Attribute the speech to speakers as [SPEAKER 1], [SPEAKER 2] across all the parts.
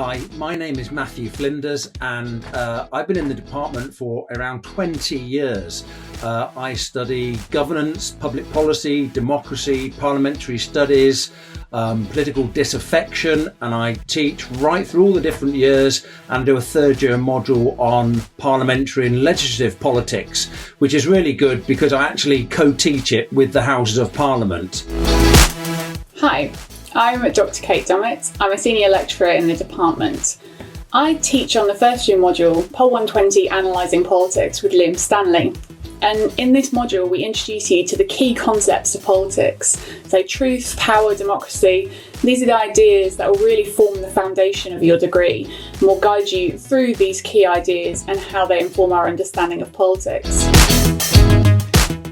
[SPEAKER 1] Hi, my name is Matthew Flinders and I've been in the department for around 20 years. I study governance, public policy, democracy, parliamentary studies, political disaffection, and I teach right through all the different years and do a third year module on parliamentary and legislative politics, which is really good because I actually co-teach it with the Houses of Parliament.
[SPEAKER 2] Hi. I'm Dr. Kate Dummett. I'm a senior lecturer in the department. I teach on the first year module, Pol 120 Analysing Politics with Liam Stanley. And in this module, we introduce you to the key concepts of politics. So truth, power, democracy. These are the ideas that will really form the foundation of your degree and will guide you through these key ideas and how they inform our understanding of politics.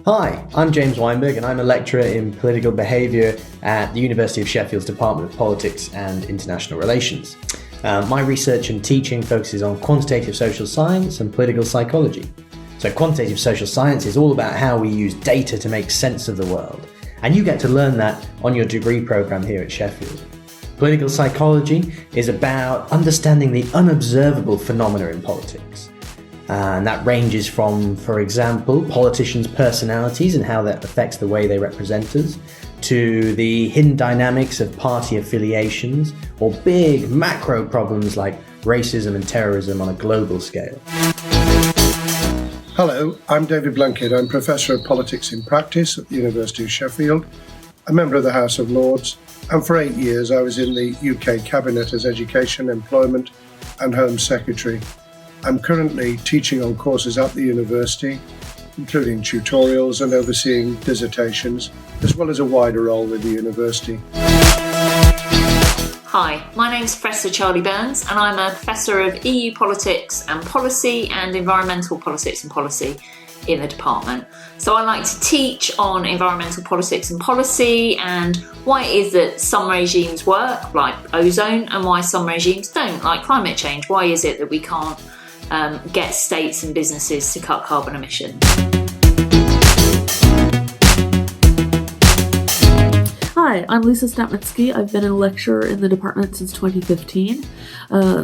[SPEAKER 3] Hi, I'm James Weinberg and I'm a lecturer in political behaviour at the University of Sheffield's Department of Politics and International Relations. My research and teaching focuses on quantitative social science and political psychology. So quantitative social science is all about how we use data to make sense of the world, and you get to learn that on your degree programme here at Sheffield. Political psychology is about understanding the unobservable phenomena in politics. And that ranges from, for example, politicians' personalities and how that affects the way they represent us, to the hidden dynamics of party affiliations, or big macro problems like racism and terrorism on a global scale.
[SPEAKER 4] Hello, I'm David Blunkett. I'm Professor of Politics in Practice at the University of Sheffield, a member of the House of Lords, and for 8 years I was in the UK Cabinet as Education, Employment and Home Secretary. I'm currently teaching on courses at the university, including tutorials and overseeing dissertations, as well as a wider role with the university.
[SPEAKER 5] Hi, my name's Professor Charlie Burns and I'm a Professor of EU Politics and Policy and Environmental Politics and Policy in the department. So I like to teach on environmental politics and policy and why it is that some regimes work, like ozone, and why some regimes don't, like climate change. Why is it that we can't get states and businesses to cut carbon emissions?
[SPEAKER 6] Hi, I'm Lisa Snapminski. I've been a lecturer in the department since 2015.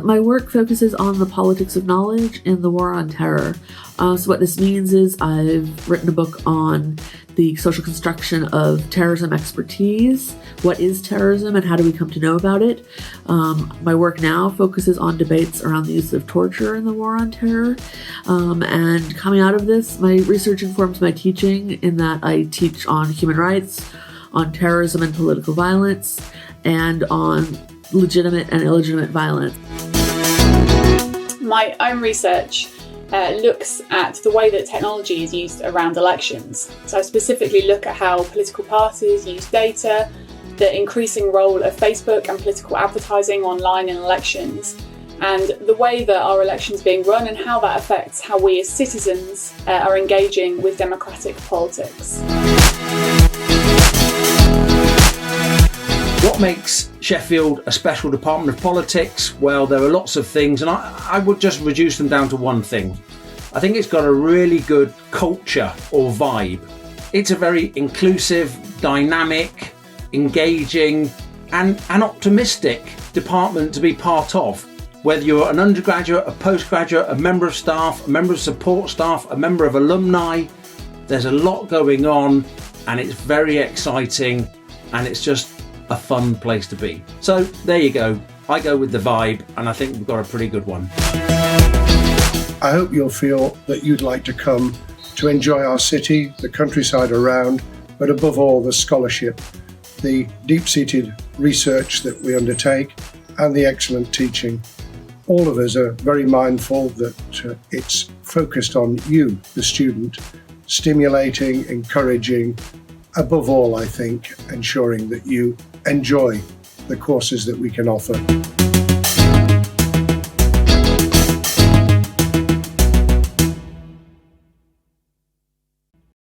[SPEAKER 6] My work focuses on the politics of knowledge in the war on terror. So what this means is I've written a book on the social construction of terrorism expertise. What is terrorism and how do we come to know about it? My work now focuses on debates around the use of torture in the war on terror. And coming out of this, my research informs my teaching in that I teach on human rights, on terrorism and political violence, and on legitimate and illegitimate violence.
[SPEAKER 2] My own research looks at the way that technology is used around elections. So I specifically look at how political parties use data, the increasing role of Facebook and political advertising online in elections, and the way that our elections are being run and how that affects how we as citizens are engaging with democratic politics.
[SPEAKER 1] What makes Sheffield a special department of politics? Well, there are lots of things, and I would just reduce them down to one thing. I think it's got a really good culture or vibe. It's a very inclusive, dynamic, engaging, and an optimistic department to be part of. Whether you're an undergraduate, a postgraduate, a member of staff, a member of support staff, a member of alumni, there's a lot going on, and it's very exciting, and it's just a fun place to be. So there you go. I go with the vibe, and I think we've got a pretty good one.
[SPEAKER 4] I hope you'll feel that you'd like to come to enjoy our city, the countryside around, but above all the scholarship, the deep-seated research that we undertake, and the excellent teaching. All of us are very mindful that it's focused on you, the student, stimulating, encouraging, above all, I think, ensuring that you enjoy the courses that we can offer.